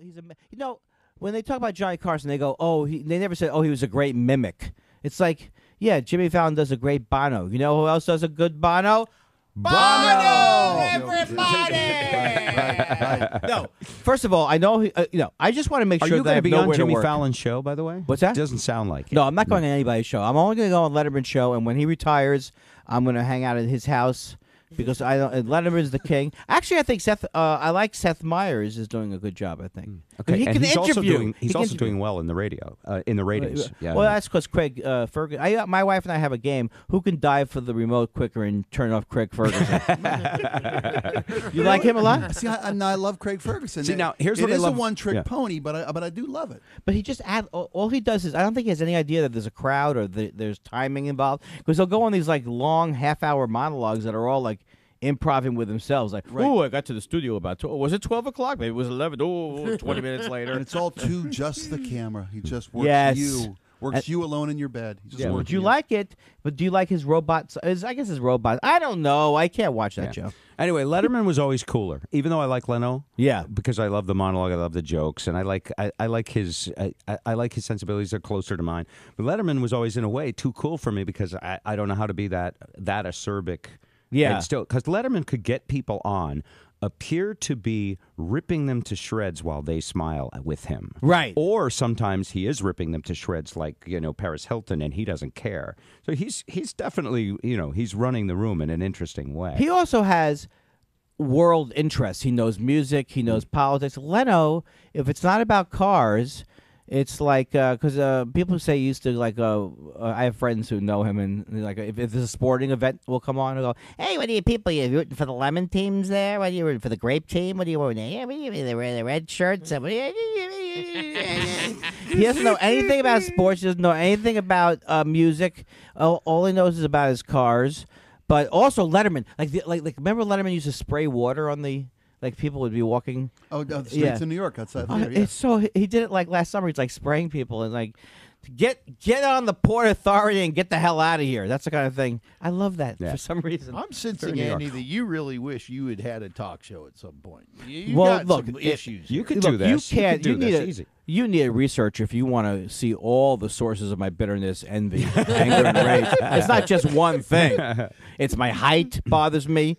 he's a. When they talk about Johnny Carson, they go, they never said, he was a great mimic. It's like, yeah, Jimmy Fallon does a great Bono. You know who else does a good Bono? Bono! Everybody! Right. No, first of all, I know. I just want to make sure that I have nowhere to work. Are you going to be on Jimmy Fallon's show, by the way? What's that? It doesn't sound like it. No, I'm not going on anybody's show. I'm only going to go on Letterman's show, and when he retires, I'm going to hang out at his house. Because Letterman's the king. Actually, I think I like Seth Meyers is doing a good job. I think. Okay, he can interview. He's also doing well in the radio, in the ratings. Yeah. Well, that's because Craig Ferguson. My wife and I have a game. Who can dive for the remote quicker and turn off Craig Ferguson? You like him a lot? See, I love Craig Ferguson. See, now here's what I love. It is a one-trick pony, but I do love it. But he just all he does is I don't think he has any idea that there's a crowd or there's timing involved because he'll go on these like long half-hour monologues that are all like improving with themselves, like, I got to the studio about, was it 12 o'clock? Maybe it was 11. 20 minutes later. And it's all to just the camera. He just works you alone in your bed. He just would you like it? But do you like his robots? I guess his robots. I don't know. I can't watch that show. Anyway, Letterman was always cooler, even though I like Leno. Yeah, because I love the monologue, I love the jokes, and I like his sensibilities. They're closer to mine. But Letterman was always in a way too cool for me because I don't know how to be that acerbic. Yeah. And still, because Letterman could get people on, appear to be ripping them to shreds while they smile with him. Right. Or sometimes he is ripping them to shreds like, Paris Hilton, and he doesn't care. So he's definitely, he's running the room in an interesting way. He also has world interests. He knows music. He knows politics. Leno, if it's not about cars... It's like because people say he used to like. I have friends who know him, and like if there's a sporting event, will come on and go, "Hey, what are you people? You rooting for the lemon teams there? What are you rooting for the grape team? What are you rooting? Yeah, the red shirts." He doesn't know anything about sports. He doesn't know anything about music. All he knows is about his cars. But also Letterman, like remember Letterman used to spray water on the. Like people would be walking. Oh, down the streets in New York outside there. It's so he did it like last summer. He's like spraying people and like get on the Port Authority and get the hell out of here. That's the kind of thing. I love that for some reason. I'm sensing, Andy, that you really wish you had a talk show at some point. You got some issues. You could do this. You can't. Easy. You need a researcher if you want to see all the sources of my bitterness, envy, anger, and rage. It's not just one thing. It's my height bothers me.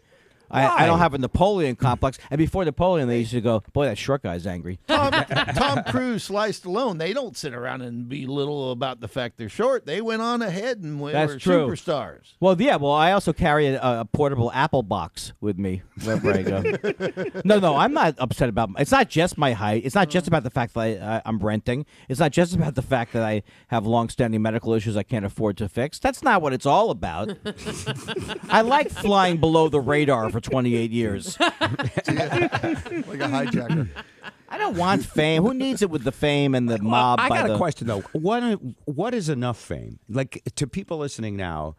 I don't have a Napoleon complex. And before Napoleon, they used to go, boy, that short guy's angry. Tom Cruise, Sliced Alone, they don't sit around and belittle about the fact they're short. They went on ahead and were superstars. Well, yeah. Well, I also carry a portable Apple box with me wherever I go. No, I'm not upset about it's not just my height. It's not just about the fact that I'm renting. It's not just about the fact that I have long-standing medical issues I can't afford to fix. That's not what it's all about. I like flying below the radar for 28 years. Like a hijacker. I don't want fame. Who needs it with the fame and the mob? I got a question, though. What is enough fame? Like, to people listening now,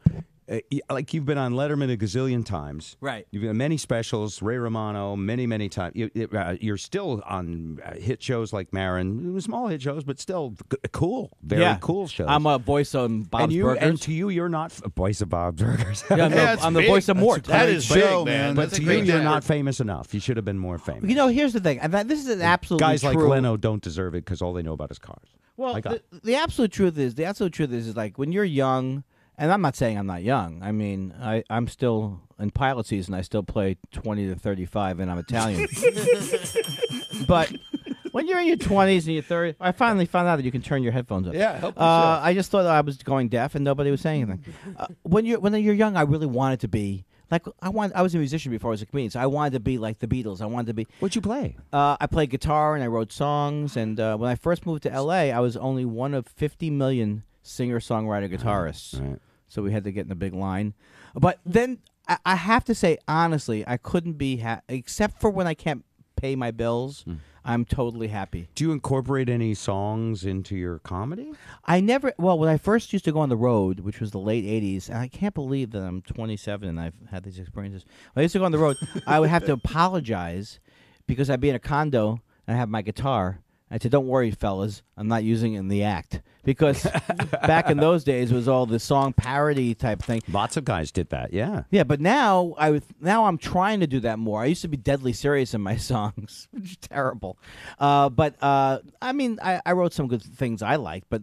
like you've been on Letterman a gazillion times. Right. You've been on many specials, Ray Romano, many, many times. You're still on hit shows like Maron, small hit shows, but still cool, very cool shows. I'm a voice on Bob's Burgers. And to you, you're not voice of Bob's Burgers. I'm the voice of Mort. That is big, man. But to you, you're not famous enough. You should have been more famous. Here's the thing. This is an absolutely guys like true. Leno don't deserve it because all they know about is cars. Well, the absolute truth is like when you're young. And I'm not saying I'm not young. I mean, I'm still in pilot season. I still play 20 to 35, and I'm Italian. But when you're in your 20s and your 30s, I finally found out that you can turn your headphones up. Yeah, help yourself. I just thought I was going deaf, and nobody was saying anything. When you're young, I really wanted to be like I was a musician before I was a comedian, so I wanted to be like the Beatles. I wanted to be. What'd you play? I played guitar and I wrote songs. And when I first moved to L.A., I was only one of 50 million singer-songwriter guitarists. Right. So we had to get in a big line. But then I have to say, honestly, I couldn't be except for when I can't pay my bills. I'm totally happy. Do you incorporate any songs into your comedy? I never. Well, when I first used to go on the road, which was the late 80s, and I can't believe that I'm 27 and I've had these experiences. When I used to go on the road, I would have to apologize because I'd be in a condo and I have my guitar. I said, don't worry, fellas, I'm not using it in the act. Because back in those days, it was all the song parody type thing. Lots of guys did that, yeah. Yeah, but now I'm trying to do that more. I used to be deadly serious in my songs, which is terrible. But I mean, I wrote some good things I liked. But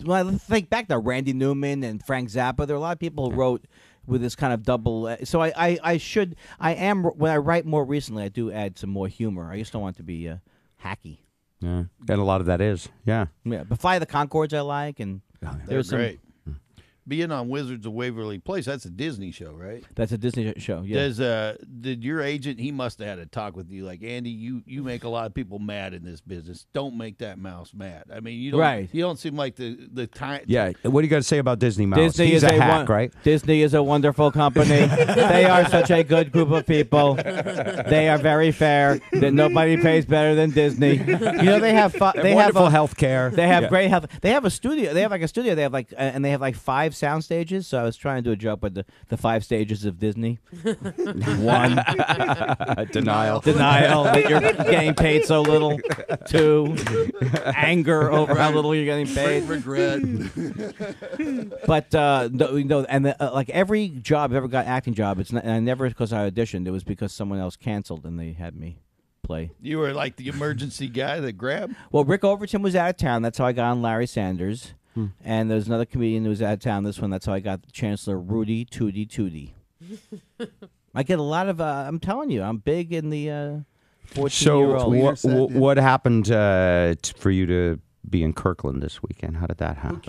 when I think back to Randy Newman and Frank Zappa, there are a lot of people who wrote with this kind of double. So when I write more recently, I do add some more humor. I just don't want it to be hacky. Yeah, and a lot of that is, yeah. But Fly the Conchords I like, and there's great. Being on Wizards of Waverly Place, that's a Disney show, right? That's a Disney show, yeah. Did your agent, he must have had a talk with you, like, Andy, you make a lot of people mad in this business. Don't make that mouse mad. I mean, you don't seem like the time. Yeah, what do you got to say about Disney Mouse? Disney He's is a hack, right? Disney is a wonderful company. They are such a good group of people. They are very fair. That nobody pays better than Disney. You know, they have wonderful health care. They have great health. They have a studio. They have like a studio. They have like and they have like 5 sound stages. So I was trying to do a joke with the 5 stages of Disney. 1, denial that you're getting paid so little. 2, anger over how little you're getting paid. Regret. But like every job I've ever got, acting job, it's not, and I never because I auditioned. It was because someone else canceled and they had me play. You were like the emergency guy that grabbed? Well, Rick Overton was out of town. That's how I got on Larry Sanders. And there's another comedian who was out of town. That's how I got Chancellor Rudy Tootie. I get a lot of. I'm telling you, I'm big in the 14-year-old. So what happened for you to be in Kirkland this weekend? How did that happen?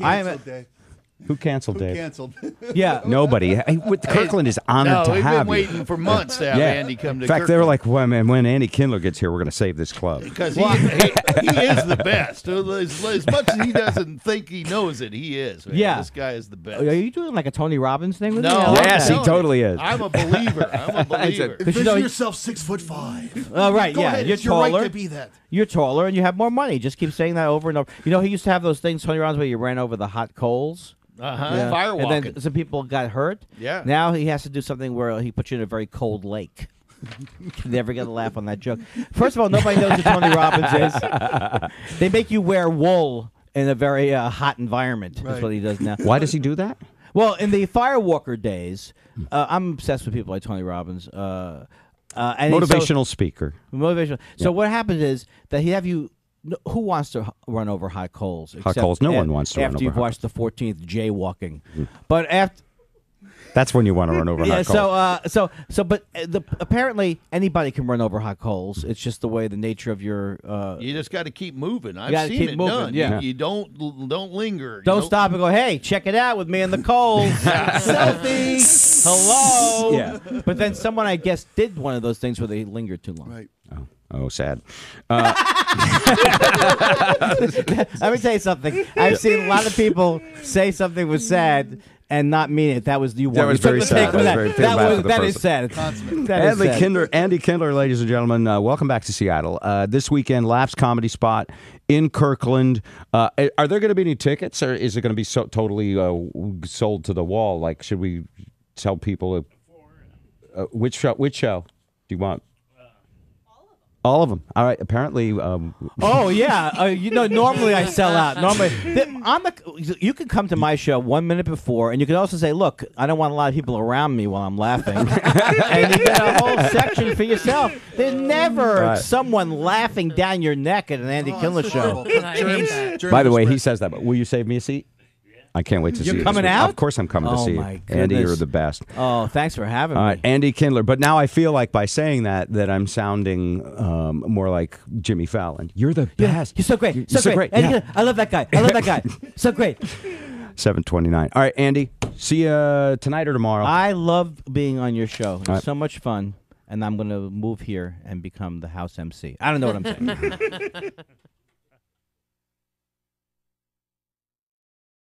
Who canceled, Dave? Who canceled? Yeah. Nobody. Kirkland is honored to have you. We've been waiting for months to have Andy come to In fact, Kirkland. they were like, well, man, when Andy Kindler gets here, we're going to save this club. Because he is the best. As much as he doesn't think he knows it, he is. Man. Yeah. This guy is the best. Are you doing like a Tony Robbins thing with me? No. Yes, he totally is. I'm a believer. Envision yourself 6'5". Oh, right, Go yeah. ahead. You're It's your taller. right to be that. You're taller and you have more money. Just keep saying that over and over. You know, he used to have those things, Tony Robbins, where you ran over the hot coals. Yeah. Fire walking. And then some people got hurt. Yeah. Now he has to do something where he puts you in a very cold lake. Can never get a laugh on that joke. First of all, nobody knows who Tony Robbins is. They make you wear wool in a very hot environment. Right. That's what he does now. Why does he do that? Well, in the Firewalker days, I'm obsessed with people like Tony Robbins. And motivational speaker. Motivational. So what happens is that he have you. Who wants to run over hot coals? Hot coals. No one wants to run over after you've watched the 14th jaywalking. But after. That's when you want to run over hot coals. But apparently anybody can run over hot coals. It's just the way, the nature of your. You just got to keep moving. I've seen it done. Yeah. You don't linger. Don't stop and go, hey, check it out with me in the coals. Selfie. Hello. Yeah. But then someone, I guess, did one of those things where they lingered too long. Right. Oh, sad. Let me tell you something. I've seen a lot of people say something was sad and not mean it. That was you. That was very sad. That is sad. Andy Kindler, ladies and gentlemen, welcome back to Seattle. This weekend, Laughs Comedy Spot in Kirkland. Are there going to be any tickets, or is it going to be totally sold to the wall? Like, should we tell people which show? Which show do you want? All of them. All right. Apparently. Oh yeah. Normally I sell out. Normally, you can come to my show 1 minute before, and you can also say, "Look, I don't want a lot of people around me while I'm laughing," and you get a whole section for yourself. There's never someone laughing down your neck at an Andy Kindler show. By the way, he says that. But will you save me a seat? I can't wait to see you. You're coming out? Of course I'm coming to see you. My goodness. Andy, you're the best. Oh, thanks for having me. All right, Andy Kindler. But now I feel like by saying that I'm sounding more like Jimmy Fallon. You're the best. You're so great. You're so great. Andy, I love that guy. So great. 7:29. All right, Andy. See you tonight or tomorrow. I love being on your show. It's so much fun. And I'm going to move here and become the house MC. I don't know what I'm saying.